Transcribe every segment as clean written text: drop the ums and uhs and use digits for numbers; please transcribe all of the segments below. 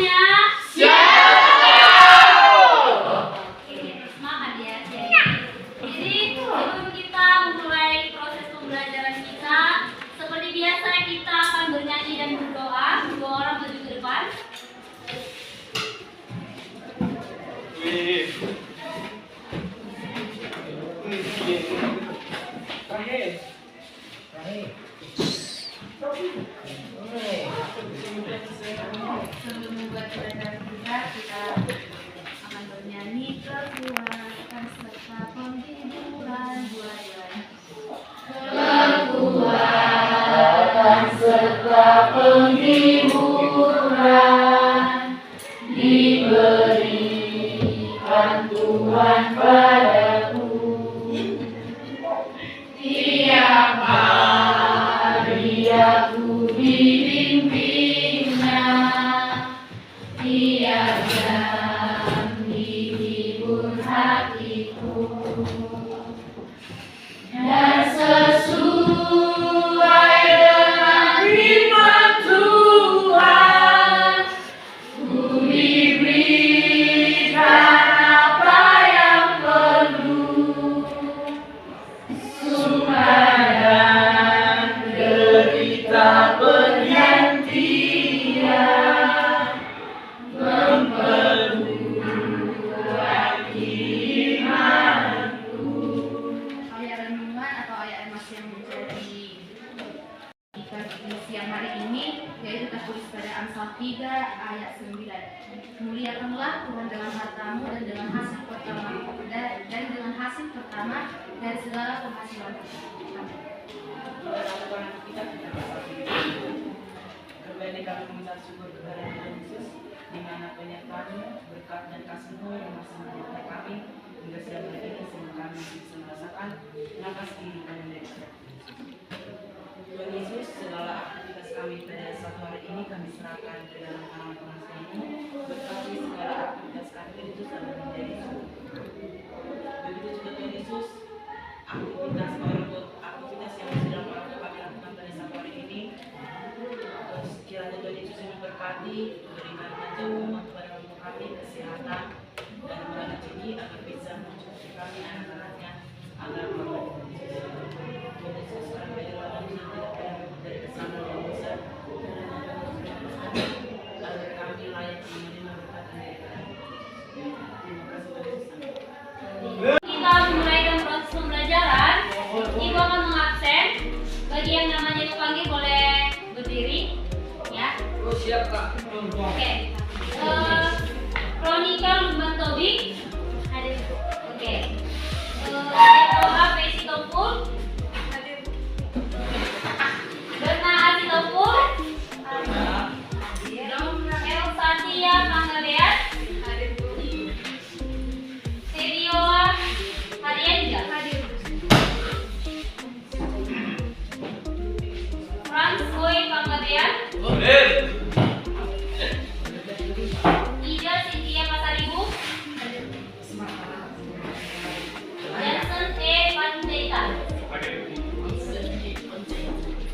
semuanya? Oke, semangat ya. Jadi sebelum kita memulai proses pembelajaran kita, seperti biasa kita akan bernyanyi dan berdoa. Dua orang maju ke depan. Sebelum membuat pembelajaran kita akan bernyanyi kekuatan serta penghiburan buaya. Kekuatan serta penghiburan diberikan Tuhan padaku. Tiap hari aku dibimbingnya, tiap jam dihibur hatiku, dan sesuai dengan firman Tuhan, ku diberikan apa yang perlu supaya derita penantian memperkuat imanku. Ayat renungan atau ayat emas yang menjadi di siang hari ini yaitu tertulis pada Amsal 3 ayat 9. Muliakanlah Tuhan dengan hartamu dan dengan hasil pertama dari segala penghasilan. Kembali kami mengucap syukur kepada Tuhan Yesus, di mana penyertaan, berkat dan kasih-Mu yang masih menyertai kami hingga siang hari ini sehingga kami bisa merasakan nafas diri kami mereka. Tuhan Yesus, segala aktivitas kami pada satu hari ini kami serahkan ke dalam tangan Tuhan-Mu. Berkati segala aktivitas kami Tuhan Yesus dalam menjadi syukur. Begitu juga Tuhan Yesus, aktivitas yang sedang kami lakukan pada satu hari ini. Kiranya Tuhan Yesus yang memberkati, memberikan kejagaan kepada untuk kami, kesehatan dan murah rezeki agar bisa mencukupi kami anak-anaknya agar Tuhan Yesus kami berdoa dan tidak dari kesana dan dosa agar kami layak menerima berkat dari Tuhan. Terima kasih Tuhan Yesus. Kita memulai proses pembelajaran. Ibu akan mengabsen. Bagi yang namanya dipanggil boleh berdiri. Ya. Oh siap Kak. Oke. Kronika Lukman Tobing. Hadir. Oke. Etoha Pesi Tompul. Hadir. Berna Ati Tompul. Hadir. Elsatia Panggabean. Hadir. Serioa Harianja. Hadir. Frans Boy Panggabean. Ida Cynthia Pasaribu. Johnson E. Panjaitan.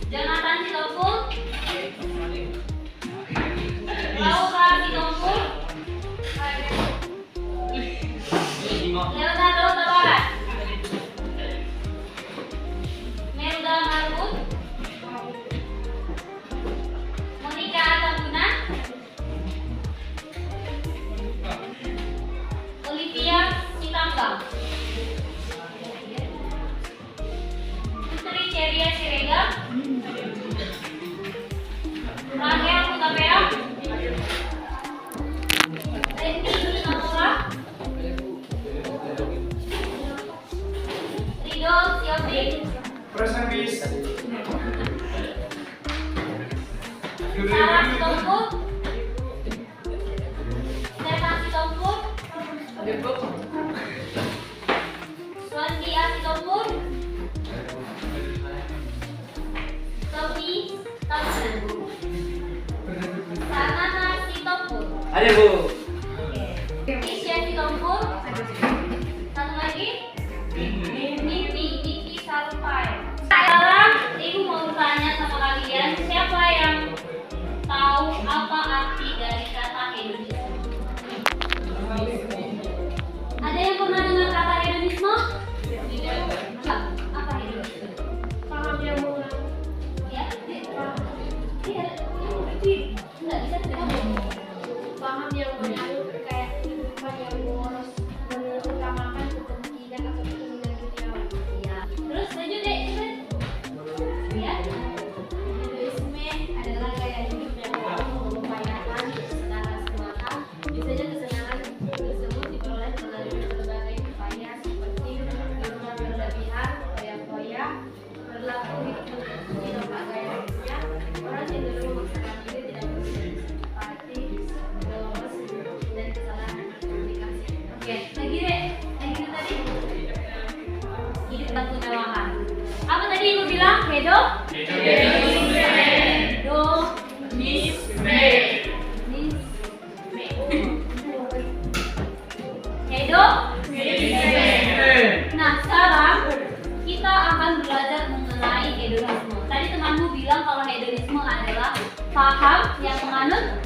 Jonathan Sitompul. Laura Sitompul. Leonardo Tabarat. Melda Marbut. Monica Ataguna. Olivia Sitambang. Putri Ceria Siregar. Rahel Hutapea. Randy Inamura. Rido Sioping. Sarah Sitompul. Stefan Sitompul. Swandi Sitompul. Sophie Thompson. Sanana Sitompul. Ada Bu. Isya Sitompul. Satu lagi. Mimpi Sarupai. Sekarang Ibu mau bertanya sama kalian, siapa yang tahu apa arti dari kata bilang kalau hedonisme adalah paham yang menganut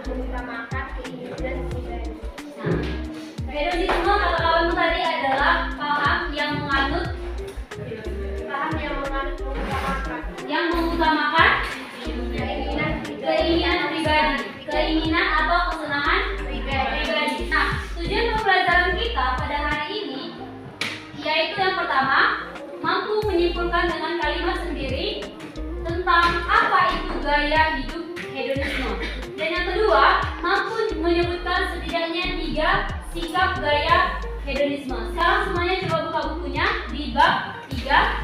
mengutamakan keinginan pribadi. Nah, hedonisme kata kawanmu tadi adalah paham yang menganut yang mengutamakan keinginan pribadi, keinginan atau kesenangan pribadi. Nah, tujuan pembelajaran kita pada hari ini yaitu yang pertama, mampu menyimpulkan dengan kalimat sendiri tentang apa itu gaya hidup hedonisme. Dan yang kedua, mampu menyebutkan setidaknya 3 sikap gaya hedonisme. Sekarang semuanya coba buka bukunya di bab 3.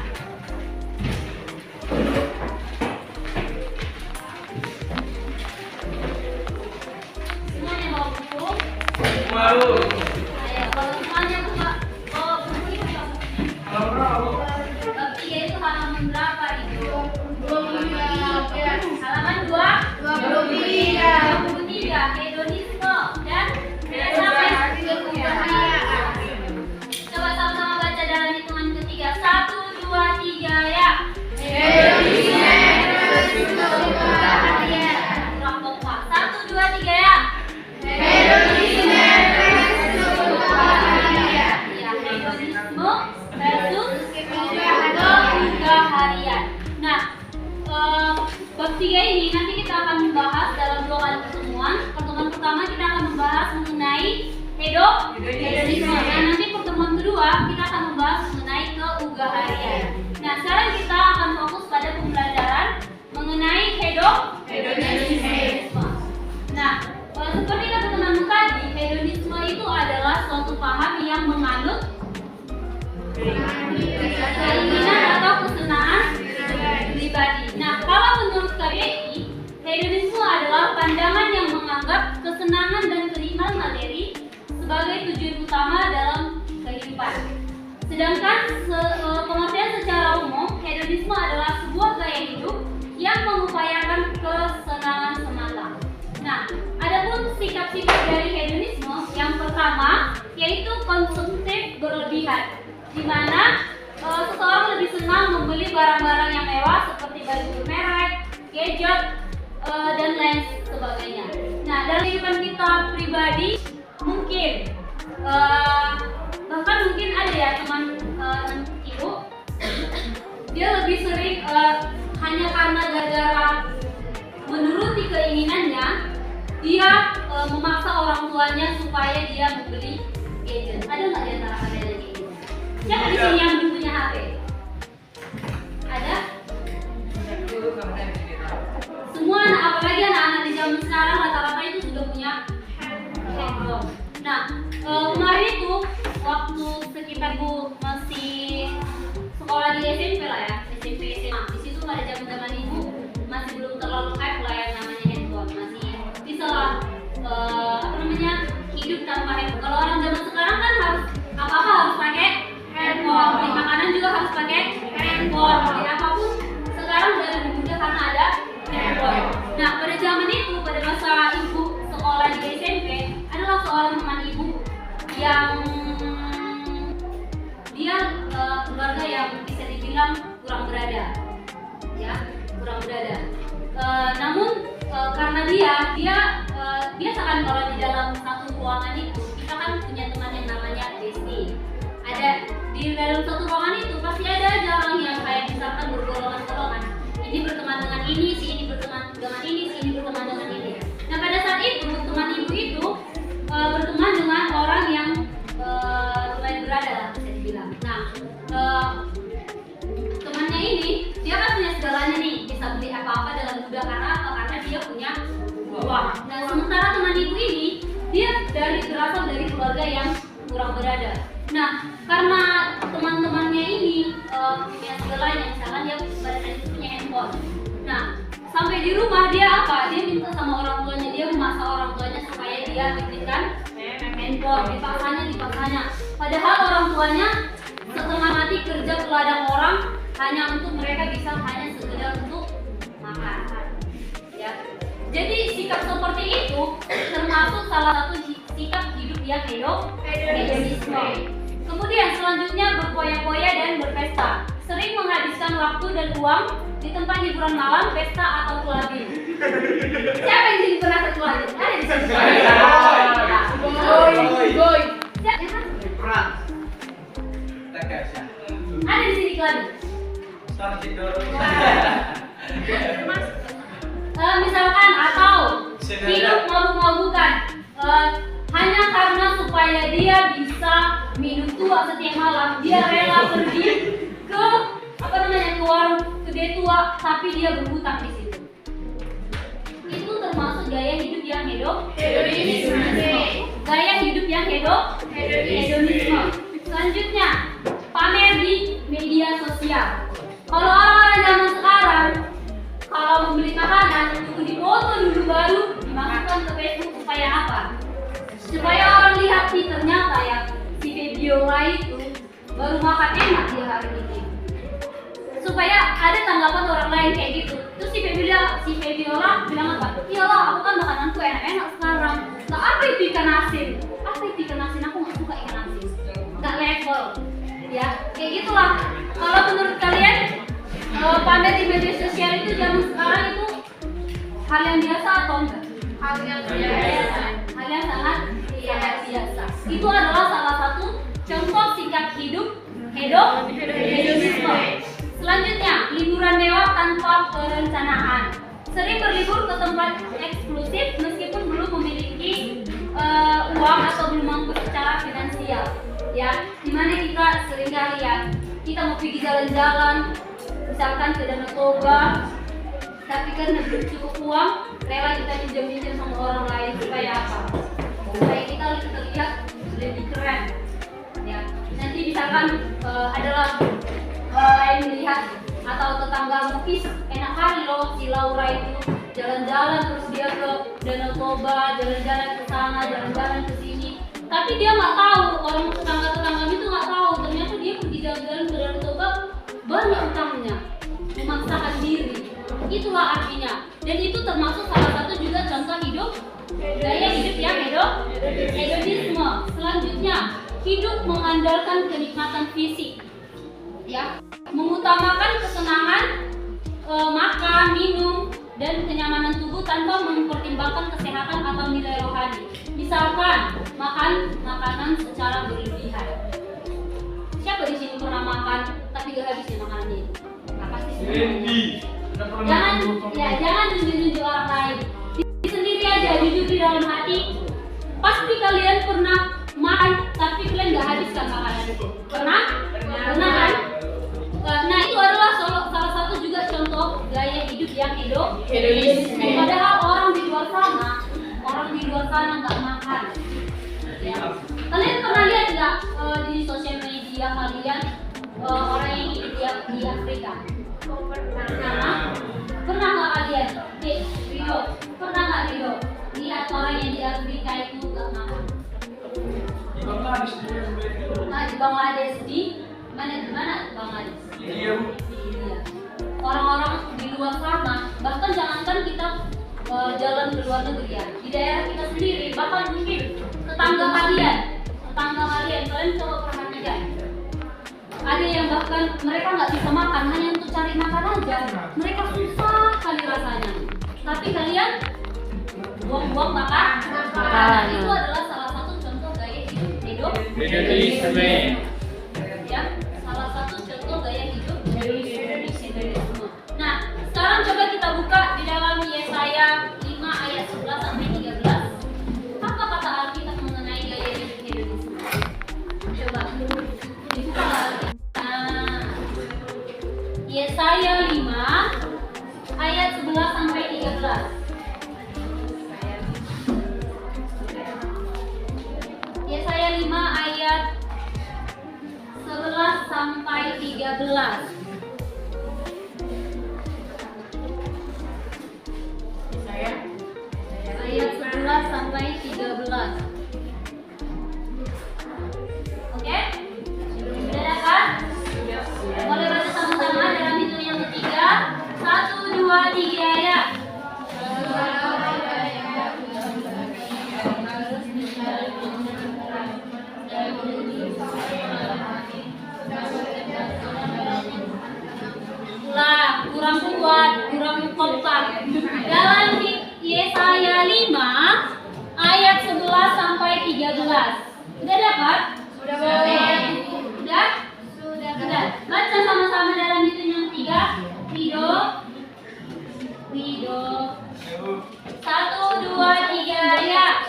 Semuanya bawa buku. Mau. Ayo, kalau semuanya buka buku ini buka bukunya. Bab 3 itu halaman berapa itu? 23. Halaman 23 hedonisme dan coba sama-sama baca dalam hitungan ketiga. 1, 2, 3 ya. Kurang kompak. 1, 2, 3 ya. Ya, hedonisme versus keharian. Nah, bab 3 ini nanti kita akan membahas dalam 2 kali pertemuan. Pertemuan pertama kita akan membahas mengenai hedonisme. Dan nanti pertemuan kedua kita akan membahas mengenai keharian. Nah, sekarang kita akan fokus pada pembelajaran mengenai hedonisme. Nah, seperti kata temanmu tadi, hedonisme itu adalah suatu paham yang menganut keinginan atau kesenangan pribadi. Nah, kalau menurut KBI, hedonisme adalah pandangan yang menganggap kesenangan dan kenikmatan materi sebagai tujuan utama dalam kehidupan. Sedangkan pengertian secara umum, hedonisme adalah sebuah gaya hidup yang mengupayakan kesenangan semata. Nah, adapun sikap-sikap dari hedonisme yang pertama yaitu konsumtif berlebihan, di mana seseorang lebih senang membeli barang-barang yang mewah seperti baju bermerek, gadget, dan lain sebagainya. Nah, dalam kehidupan kita pribadi mungkin bahkan mungkin ada ya teman ibu, dia lebih sering hanya karena gara-gara menuruti keinginannya, dia memaksa orang tuanya supaya dia membeli gadget. Ada nggak di antara kalian yang kayak gitu? Siapa di sini yang belum punya HP? Ada? Semua anak, apalagi anak-anak di zaman sekarang rata-rata itu sudah punya handphone. Nah, kemarin itu waktu sekitar Bu masih sekolah di SMP lah ya, SMP SMA. Di situ pada zaman-zaman ibu masih belum terlalu hype lah yang namanya handphone, masih bisa lah hidup tanpa handphone. Kalau orang zaman sekarang kan harus apa-apa harus pakai handphone, beli makanan juga harus pakai handphone, beli apapun sekarang udah lebih mudah karena ada handphone. Nah, pada zaman itu, pada masa ibu sekolah di SMP, adalah seorang teman ibu yang dia keluarga yang bisa dibilang kurang berada, ya, kurang berada. Namun karena dia biasa kan kalau di dalam satu ruangan itu kita kan punya teman yang namanya Desti. Ada di dalam satu ruangan itu pasti ada aja orang yang kayak misalkan bergolongan-golongan. Ini berteman dengan ini, si ini berteman dengan ini, si ini berteman dengan ini. Nah, pada saat itu teman ibu itu berteman dengan orang yang lumayan berada lah bisa dibilang. Nah, temannya ini dia kan punya segalanya nih, bisa beli apa-apa dalam mudah karena apa? Karena dia punya uang. Nah, sementara teman ibu ini dia berasal dari keluarga yang kurang berada. Nah, karena teman-temannya ini punya segalanya, misalkan dia pada saat itu punya handphone. Nah, sampai di rumah dia apa? Dia minta sama orang tuanya, dia memaksa orang tuanya supaya dia belikan handphone, dipaksanya. Padahal orang tuanya setengah mati kerja ke ladang orang hanya untuk mereka bisa hanya sekedar untuk makan. Ya. Jadi sikap seperti itu termasuk salah satu sikap hidup yang hedonisme. Kemudian selanjutnya berpoya-poya dan berpesta. menghabiskan waktu dan uang di tempat hiburan malam, pesta atau clubbing. Siapa yang jadi pernah ke clubbing? Ada di sini. Boy. Siapa? Perang. Takasya. Ada di sini clubbing. Starting dulu. Misalkan atau hidup mabuk-mabukan hanya karena supaya dia bisa minum tua setiap malam, dia rela pergi ke ke warung kedai tua, tapi dia berhutang di situ. Itu termasuk gaya hidup yang hedonisme. Gaya hidup yang hedonisme. Selanjutnya, pamer di media sosial. Kalau orang-orang zaman sekarang, kalau membeli makanan, tunggu dipoto dulu baru dimasukkan ke Facebook. Supaya apa? Supaya orang lihat sih ternyata ya si Febiola itu baru makan enak dia hari ini. Supaya ada tanggapan orang lain kayak gitu. Terus si Febiola bilang apa? Iyalah, aku kan makananku enak-enak sekarang. Nah, apa itu ikan asin? Apa itu ikan asin? Aku nggak suka ikan asin. Nggak level. Ya, kayak gitulah. Kalau menurut kalian pamer di media sosial itu zaman sekarang itu hal yang biasa atau enggak? Hal yang biasa. Hal yang sangat biasa. Itu adalah salah satu contoh sikap hidup hedonisme. Selanjutnya, liburan mewah tanpa perencanaan. Sering berlibur ke tempat eksklusif meskipun belum memiliki uang atau belum mampu secara finansial. Ya, dimana kita seringkali ya kita mau pergi jalan-jalan, misalkan ke Danau Toba, tapi karena belum cukup uang, rela kita pinjam-pinjam sama orang lain supaya apa? Supaya kita terlihat lebih keren. Ya, nanti misalkan adalah orang lain melihat atau tetangga mungkin enak kali loh si Laura itu jalan-jalan terus dia ke Danau Toba, jalan-jalan ke sana, jalan-jalan ke sini. Tapi dia nggak tahu, orang tetangga-tetangga itu nggak tahu ternyata dia pergi jalan-jalan ke Danau Toba banyak utangnya, memaksakan diri. Itulah artinya. Dan itu termasuk salah satu juga contoh hidup gaya hidup yang hedonisme. Selanjutnya, hidup mengandalkan kenikmatan fisik. Ya, mengutamakan kesenangan makan, minum, dan kenyamanan tubuh tanpa mempertimbangkan kesehatan atau nilai rohani. Misalkan makan makanan secara berlebihan. Siapa di sini pernah makan tapi gak habis ya makanannya itu? Nah, pasti semua. Jangan tunjuk-tunjuk orang lain. Diri sendiri aja, jujur di dalam hati. Pasti kalian pernah makan tapi kalian gak habiskan makanan itu. Pernah kan? Nah, itu adalah salah satu juga contoh gaya hidup yang hedonisme. Padahal orang di luar sana nggak makan. Ya. Kalian pernah lihat nggak di sosial media kalian orang yang hidup di Afrika? Pernah nggak kalian? Rio, pernah nggak Rio? Lihat orang yang di Afrika itu nggak makan? Nah, di Bangladesh di mana Bangladesh? Iya. Orang-orang di luar sana, bahkan jangankan kita jalan ke luar negeri ya, di daerah kita sendiri, bahkan mungkin tetangga kalian kalian coba perhatikan. Ada yang bahkan mereka nggak bisa makan hanya untuk cari makan aja, mereka susah kali rasanya. Tapi kalian buang-buang makanan. Itu adalah salah satu contoh gaya hidup hedonisme. Ya, salah satu contoh gaya hidup hedonisme. Nah, sekarang coba kita buka di dalam Yesaya 5 ayat 11 sampai 13. Apa kata Alkitab mengenai gaya hidup hedonisme? Coba dibuka Alkitab. Yesaya 5 ayat 11 sampai 13. Yesaya 5 ayat 11 sampai 13. Ayat 11 sampai 13. Oke? Sudah dapat? Boleh baca sama-sama dalam hitungan yang ketiga. 1, 2, 3 ya. buat kurang kompak. Dalam Yesaya 5 ayat 11 sampai 13. Sudah dapat? Sudah. Sudah. Baca sama-sama dalam hitungan 3. Rido. 1, 2, 3 ya.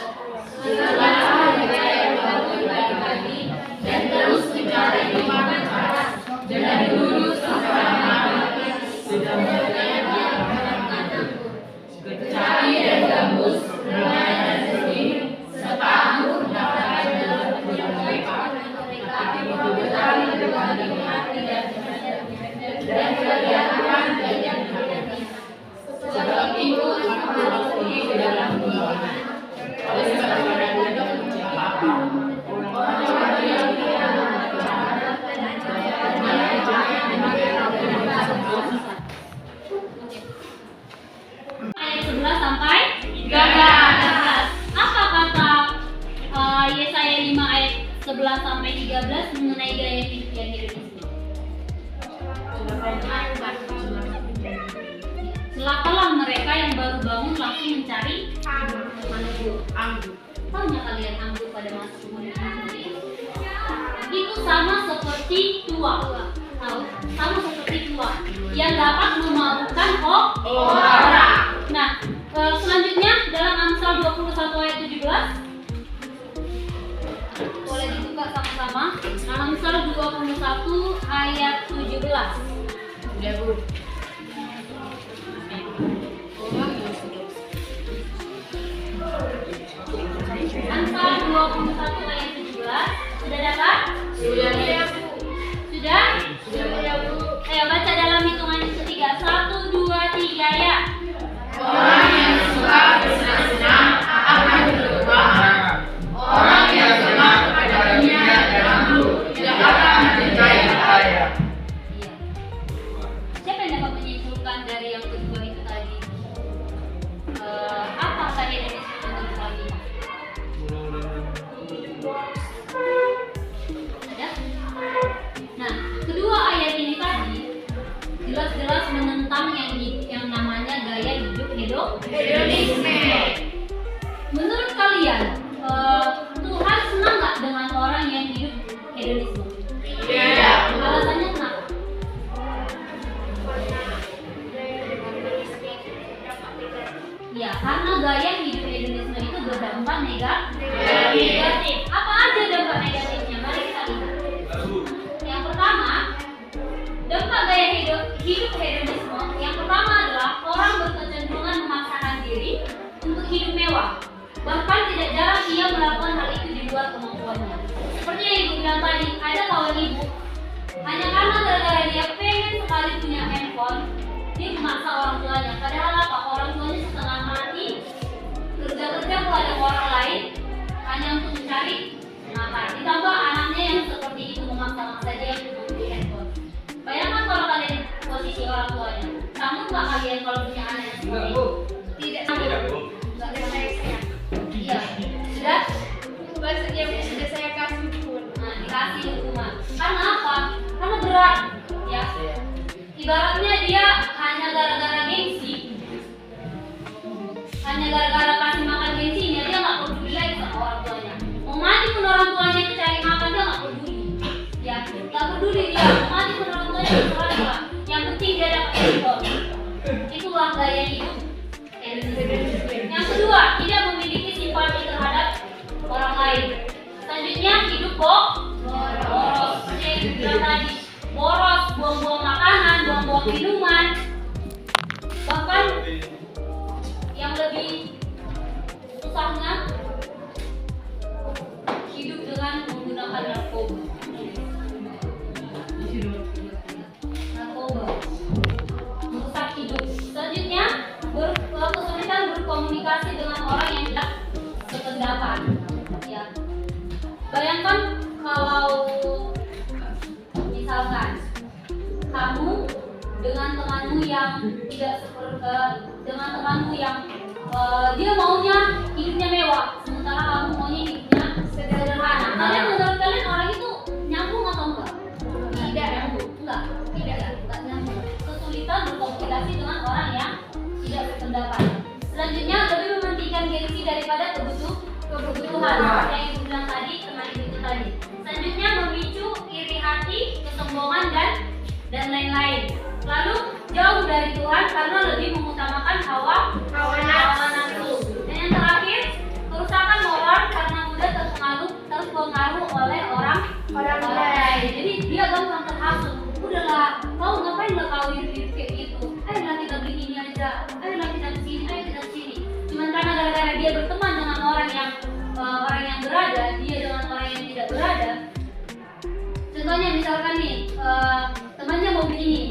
Dan terus mencari kemana cara dari dulu sampai mati cari dan gabus bermain dan sedih setahun dapat dalam mereka bertani dengan hati dan kelihatan sebab itu aku pergi ke dalam ruangan Ayat 11 sampai 13. Apa kata Yesaya 5 ayat 11 sampai 13 mengenai gaya hidup yang hedonisme? Celakalah mereka yang baru bangun langsung mencari anggur. Tahunya kalian anggur pada masa kemudian itu sama seperti tua. Sama seperti tua yang dapat memabukkan orang. Nah, selanjutnya dalam Amsal 21 ayat 17. Boleh dibuka sama-sama. Amsal 21 ayat 17. Udah, Bu. Amsal 21 ayat 17. Sudah dapat? Sudah. Sudah? Sudah, Bu. Ayo baca dalam hitungan ketiga. 1, 2, 3 ya. Orang yang suka bersenang-senang akan berkembang. Orang yang senang pada dunia dan anggur tidak akan menjadi kaya. Iya. Siapa yang dapat menyimpulkan dari yang kedua itu tadi? Apa tadi yang disebut tadi? Ada? Nah, kedua ayat ini tadi jelas-jelas menentang yang namanya gaya hidup hedonisme. Menurut kalian, Tuhan senang nggak dengan orang yang hidup hedonisme? Iya. Alasannya kenapa? Ya, karena gaya hidup hedonisme itu berdampak negatif. Apa aja dampak negatifnya? Mari kita lihat. Yang pertama, dampak gaya hidup hedonisme. Yang pertama adalah orang berkecenderungan memaksakan diri untuk hidup mewah. Bahkan tidak jarang ia melakukan hal itu di luar kemampuannya. Seperti yang ibu bilang tadi, ada kawan ibu hanya karena gara-gara dia pengen sekali punya handphone, dia memaksa orang tuanya. Padahal apa? Orang tuanya setengah mati kerja kepada orang lain hanya untuk mencari makan. Ditambah anaknya yang seperti itu memaksa-maksa dia untuk membeli handphone. Bayangkan kalau kalian posisi orang tuanya, sanggup nggak kalian kalau punya anak yang seperti itu? Tidak sanggup. Nggak ada saya. Iya. Sudah? Maksudnya sudah saya kasih pun. Nah, dikasih hukuman. Karena apa? Karena berat. Ya. Ibaratnya dia hanya gara-gara gengsi, hanya gara-gara kasih makan gengsinya, dia nggak peduli lagi sama orang tuanya. Mau mati pun orang tuanya itu cari makan, dia nggak peduli. Ya, nggak peduli dia. Mau mati pun orang tuanya terserah dia. Yang penting dia dapat handphone. Itulah gaya hidup hedonisme. Yang kedua, tidak memiliki simpati terhadap orang lain. Selanjutnya, hidup boros. Seperti yang bilang tadi, boros, buang-buang makanan, buang-buang minuman. Bahkan yang lebih susahnya, hidup dengan menggunakan narkoba. Merusak hidup. Selanjutnya, kesulitan berkomunikasi dengan orang yang tidak sependapat. Ya. Bayangkan kalau misalkan kamu dengan temanmu yang tidak dengan temanmu yang dia maunya hidupnya mewah, sementara kamu maunya hidupnya sederhana. Kalian menurut kalian orang itu nyambung atau enggak? Tidak nyambung. Enggak nyambung. Kesulitan berkomunikasi dengan berpendapat. Selanjutnya lebih mementingkan gengsi daripada kebutuhan seperti yang ibu bilang tadi, teman ibu itu tadi. Selanjutnya memicu iri hati, kesombongan dan lain-lain. Lalu jauh dari Tuhan karena lebih mengutamakan hawa nafsu. Dan yang terakhir, kerusakan moral karena mudah terpengaruh oleh orang lain. Jadi dia gampang terhasut. Udahlah, kau ngapain lah kau iri kayak gitu? Ayolah kita beli ini aja. Ayolah kita kesini, ayo kita kesini. Cuman karena gara-gara dia berteman dengan orang yang berada, dia dengan orang yang tidak berada. Contohnya misalkan nih, temannya mau beli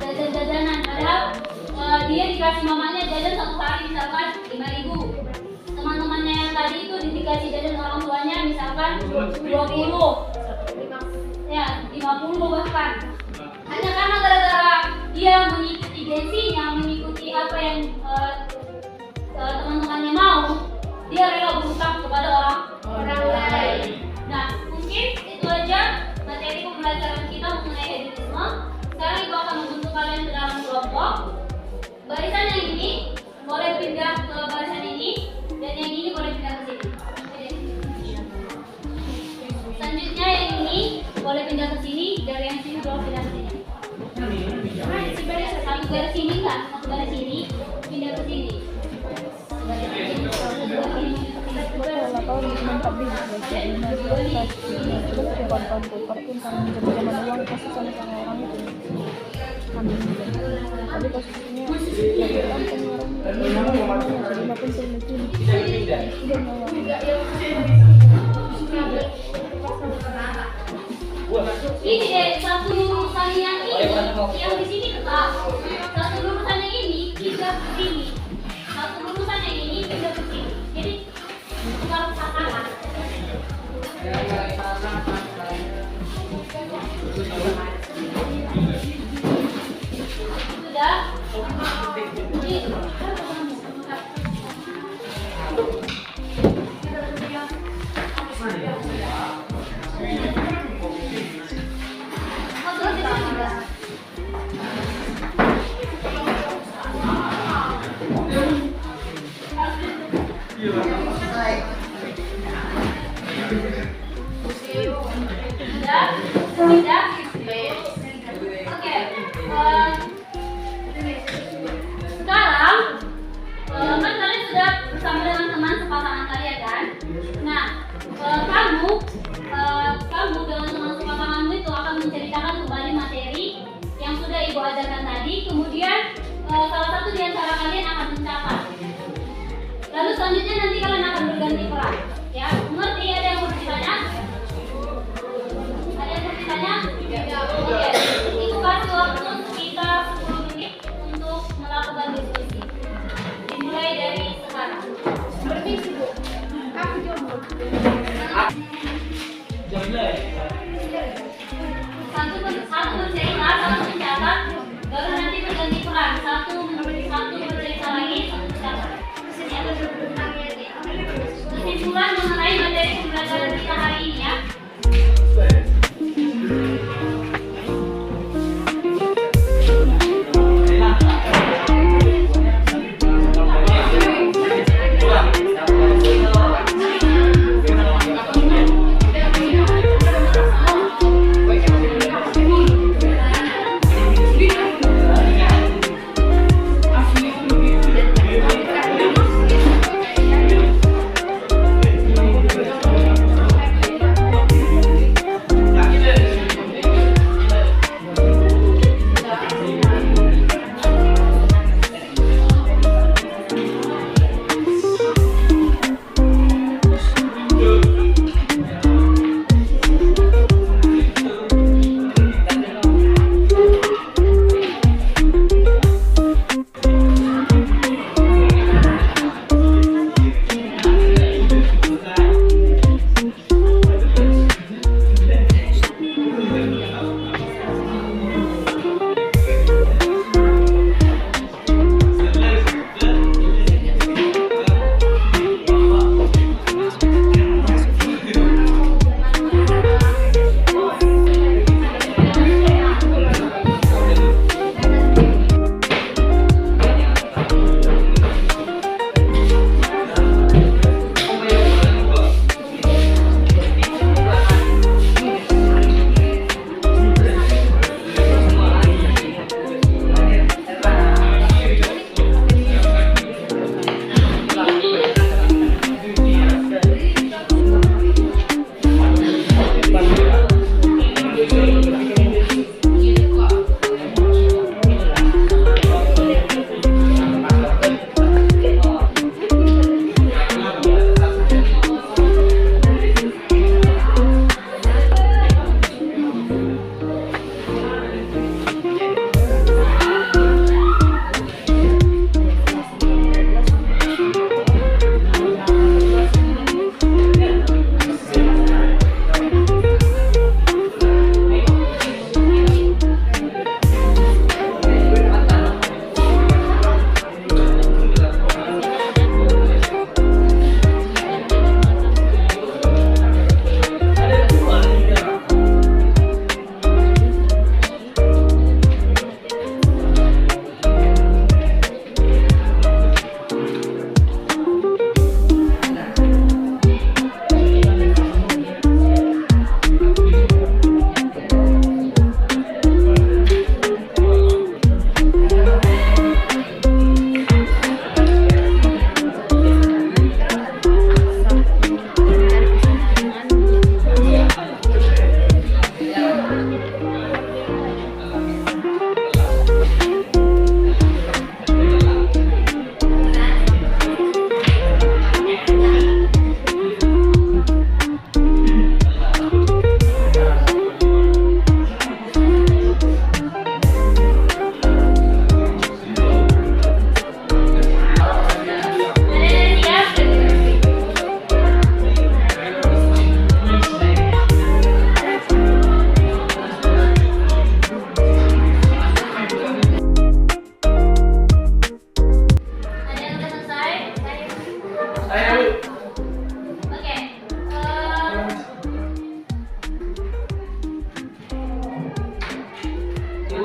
jajan-jajanan, padahal dia dikasih mamanya jajan satu hari misalkan 5.000. Teman-temannya yang tadi itu dikasih jajan orang tuanya misalkan 20, ya 50 bahkan. Hanya karena gara-gara dia mengikuti gengsinya, mengikuti apa yang teman-temannya mau, dia rela berutang kepada orang lain. Nah, mungkin itu aja materi pembelajaran kita mengenai hedonisme. Sekarang ibu akan membentuk kalian ke dalam kelompok. Barisan yang ini boleh pindah ke barisan ini, dan yang ini boleh pindah ke sini. Selanjutnya yang ini boleh pindah ke sini, dari yang sini boleh pindah ke sini. Satu garis sini kan, satu garis sini pindah ke sini. Ini deh, satu lurusan yang ini, yang di sini tetap. Satu lurusan yang ini pindah ke sini. Satu lurusan yang ini pindah ke sini. Jadi kalau pasangan. Sudah. Ibu ajarkan tadi, kemudian salah satu di antara kalian akan mencatat. Lalu selanjutnya nanti kalian akan berganti peran. Ya, mengerti? Ada yang mau ditanya? Ada yang mau ditanya? Oke. Itu kasih waktu sekitar 10 menit untuk melakukan diskusi. Dimulai dari sekarang. Permisi Bu, aku jomblo. Satu bercerita, satu mencatat, baru nanti berganti peran. Satu bercerita lagi, satu mencatat. Kesimpulan mengenai materi pembelajaran kita hari ini ya.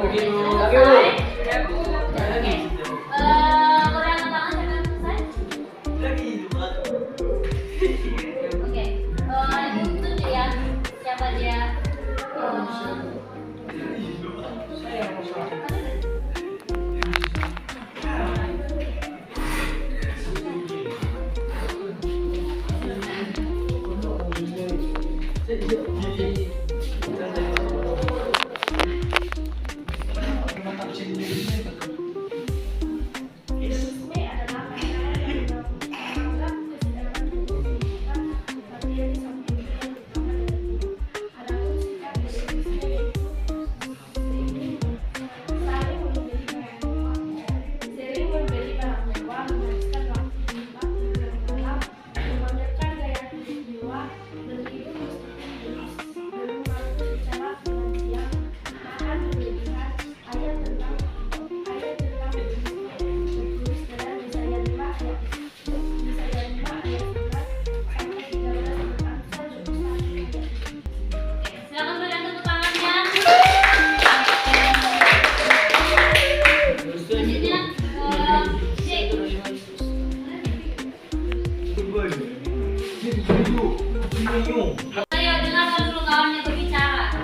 Selesai. Goyangan tangan sampai selesai. Oke. Itu dia. Siapa dia? Silakan berikan tepuk tangannya. Selanjutnya, ayo dengarkan dulu kawannya berbicara.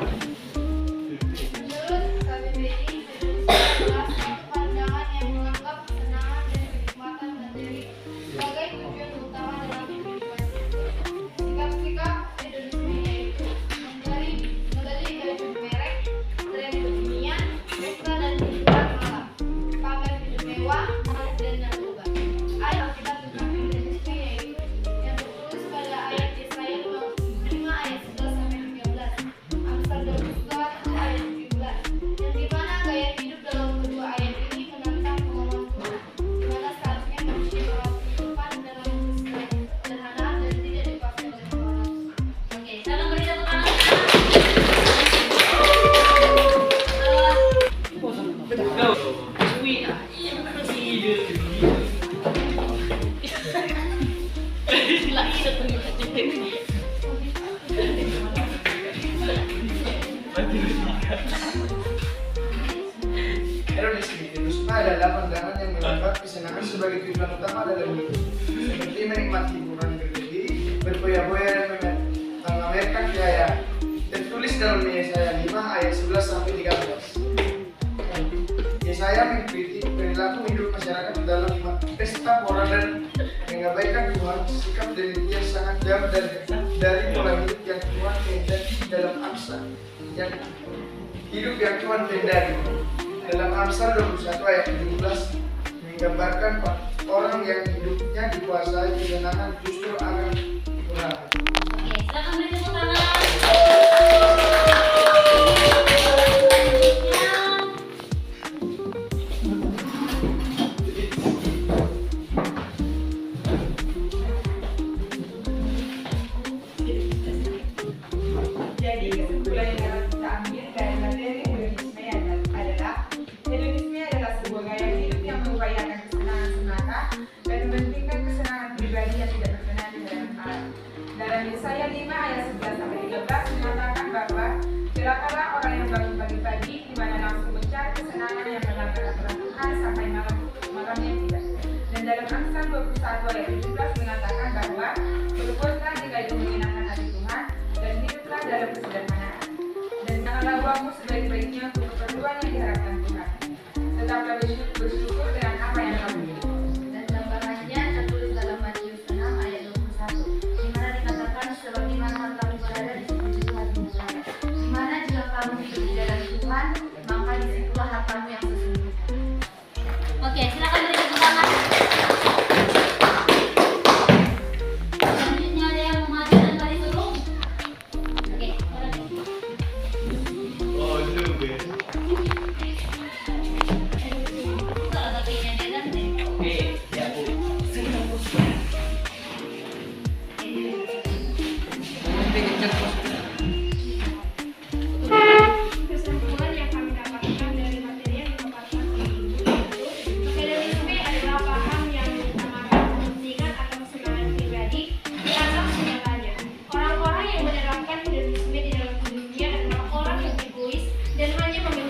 Menurut KBBI, adalah suatu pandangan yang menganggap kesenangan dan kenikmatan materi sebagai tujuan utama dalam kehidupan. Sikap-sikap hedonisme yaitu membeli baju merek, tren dunia, suka dan hiburan malam, pamer hidup mewah, dan narkoba. Ayat kita tentang hedonisme yaitu yang tertulis pada ayat Yesaya 5 ayat 11 sampai 13, Amsal 21 ayat 17, yang dimana gaya hidup dalam kedua ayat ini menantang pengalaman Tuhan, di mana seharusnya manusia merawat kehidupan dalam kesederhanaan dan tidak dikuasai oleh orang. Oke, silakan beri tepuk tangan. Hedonisme adalah pandangan yang menganggap kesenangan sebagai tujuan utama dalam hidup, seperti menikmati hiburan berlebih, berfoya-foya dan memamerkan gaya. Tertulis dalam Yesaya 5 ayat 11 sampai 13. Yesaya mengkritik perilaku hidup masyarakat dalam pesta pora dan mengabaikan Tuhan. Sikap demikian sangat jauh dari pola hidup yang Tuhan kehendaki dalam Amsal yang hidup yang Tuhan kehendaki. Dalam Amsal 21 ayat 17 menggambarkan orang yang hidupnya dikuasai kesenangan justru akan punah. Oke, silakan beri tepuk tangan. Jadi kesimpulan yang dapat kita ambil dari materi hedonisme adalah hedonisme adalah sebuah gaya hidup yang mengupayakan kesenangan semata dan mementingkan kesenangan pribadi yang tidak berkenan di dalam alam. Dalam Yesaya 5 ayat 11 sampai 13 mengatakan bahwa celakalah orang yang bangun pagi-pagi di mana langsung mencari kesenangan yang melanggar aturan Tuhan sampai malamnya tidak. Dan dalam Amsal 21 ayat 17 mengatakan bahwa berbuatlah jika itu menyenangkan hati Tuhan dan hiduplah dalam kesederhanaan. Dan janganlah uangmu sebaik-baiknya untuk keperluan yang diharapkan Tuhan. Tetaplah bersyukur dengan apa yang kamu miliki. Dan gambarannya tertulis dalam Matius 6 ayat 21, di mana dikatakan sebagaimana hartamu berada di situ hatimu berada. Di mana jika kamu hidup di dalam Tuhan, maka disitulah hartamu yang sesungguhnya. Oke, silakan beri tepuk tangan. Selanjutnya ada yang mau maju dan kali suruh. Oke, kalau tapinya dia ganti. Kesimpulan yang kami dapatkan dari materi yang dipaparkan ini yaitu hedonisme adalah paham yang mengutamakan kepentingan atau kesenangan pribadi di atas segalanya. Orang-orang yang menerapkan hedonisme di dalam hidupnya adalah orang yang egois dan hanya memiliki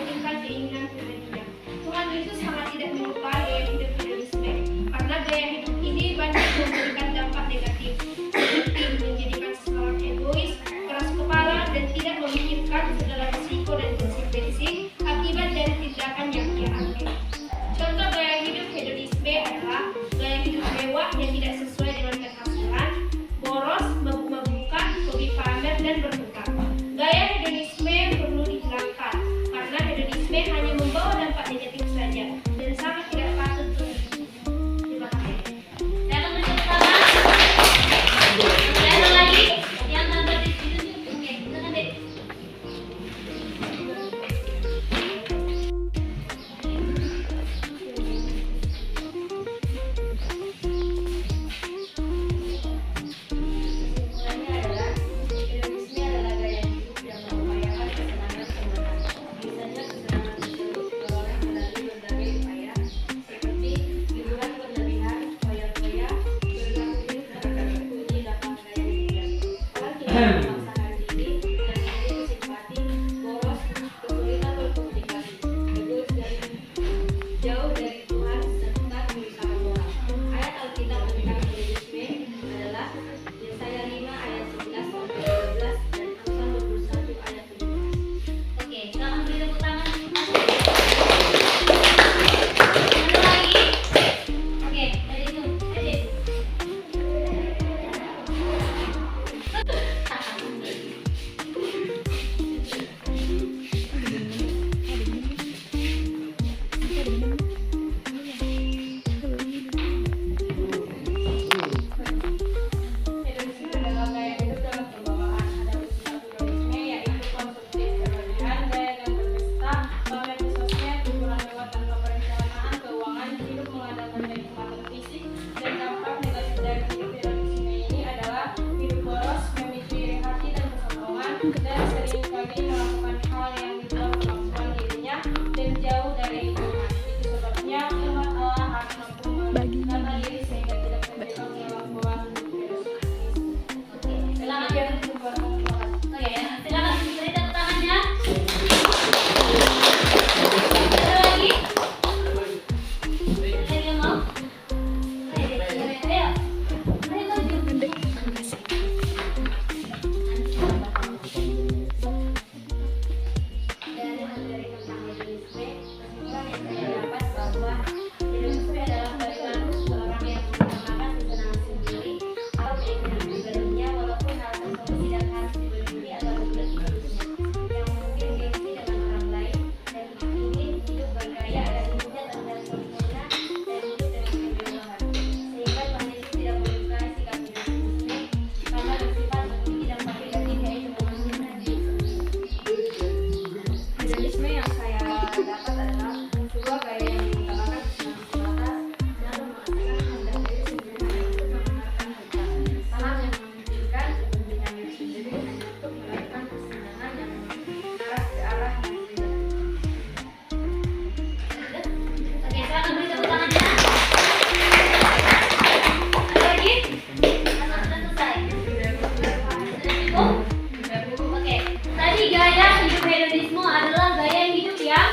Jadi gaya hidup hedonisme adalah gaya hidup yang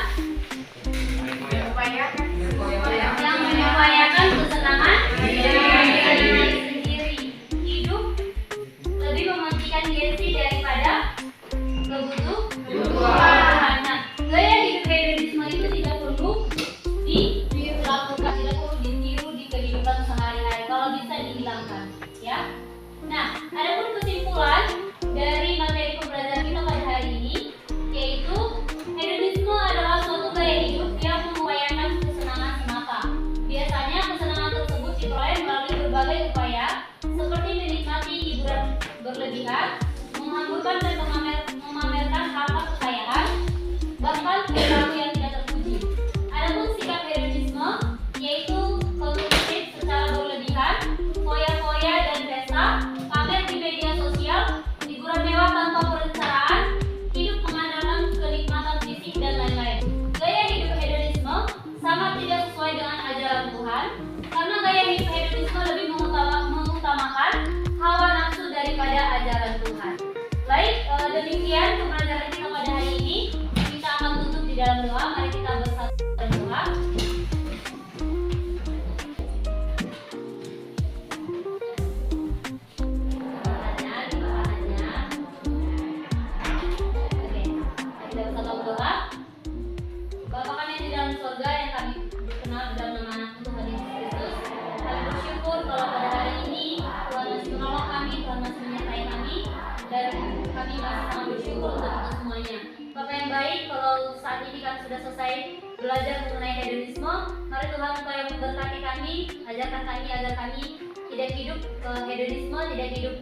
mengupayakan kesenangan diri sendiri. Hidup lebih mementingkan gengsi daripada kebutuhan. Nah, gaya hidup hedonisme itu tidak perlu dilakukan, tidak perlu ditiru di kehidupan sehari-hari. Kalau bisa dihilangkan, ya. Nah, adapun kesimpulan dari materi pembelajaran kita pada hari ini, yaitu hedonisme adalah suatu gaya hidup yang mengupayakan kesenangan semata. Biasanya kesenangan tersebut diperoleh melalui berbagai upaya, seperti menikmati hiburan berlebihan, menghamburkan dan memamerkan harta kekayaan, bahkan perilaku yang tidak terpuji. Adapun sikap hedonisme, yaitu konsumtif secara berlebihan, foya-foya dan pesta, pamer di media sosial, hiburan mewah tanpa perencanaan, hidup mengandalkan kenikmatan fisik dan lain-lain. Gaya hidup hedonisme sangat tidak sesuai dengan ajaran Tuhan, karena gaya hidup hedonisme lebih mengutamakan hawa nafsu daripada ajaran Tuhan. Baik, demikian pembelajaran kita pada hari ini. Kita akan tutup di dalam doa. Mari kita bersatu dalam doa. Bapa kami yang di dalam surga, yang kami berkenal di dalam nama Anak Tuhan Yesus Kristus, kami bersyukur kalau pada hari ini Tuhan masih menolong kami, Tuhan masih menyertai kami, dan kami masih sangat bersyukur untuk itu semuanya. Bapa yang baik, kalau saat ini kami sudah selesai belajar mengenai hedonisme, mari Tuhan Engkau yang memberkati kami, ajarkan kami agar kami tidak hidup hedonisme, tidak hidup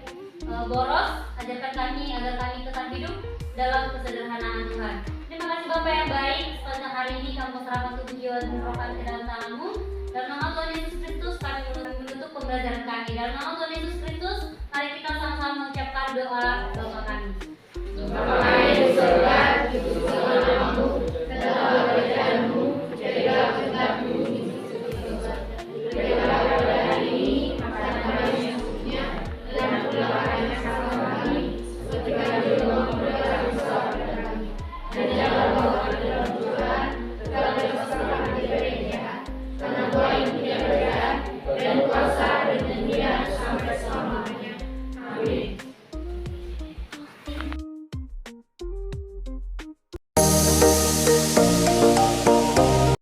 boros, ajarkan kami agar kami tetap hidup dalam kesederhanaan Tuhan. Terima kasih Bapak yang baik, sepanjang hari ini kami serahkan tubuh jiwa dan roh kami ke dalam tangan-Mu. Dalam nama Tuhan Yesus Kristus kami menutup pembelajaran kami. Dalam nama Tuhan Yesus Kristus, mari kita sama-sama mengucapkan doa Bapa kami.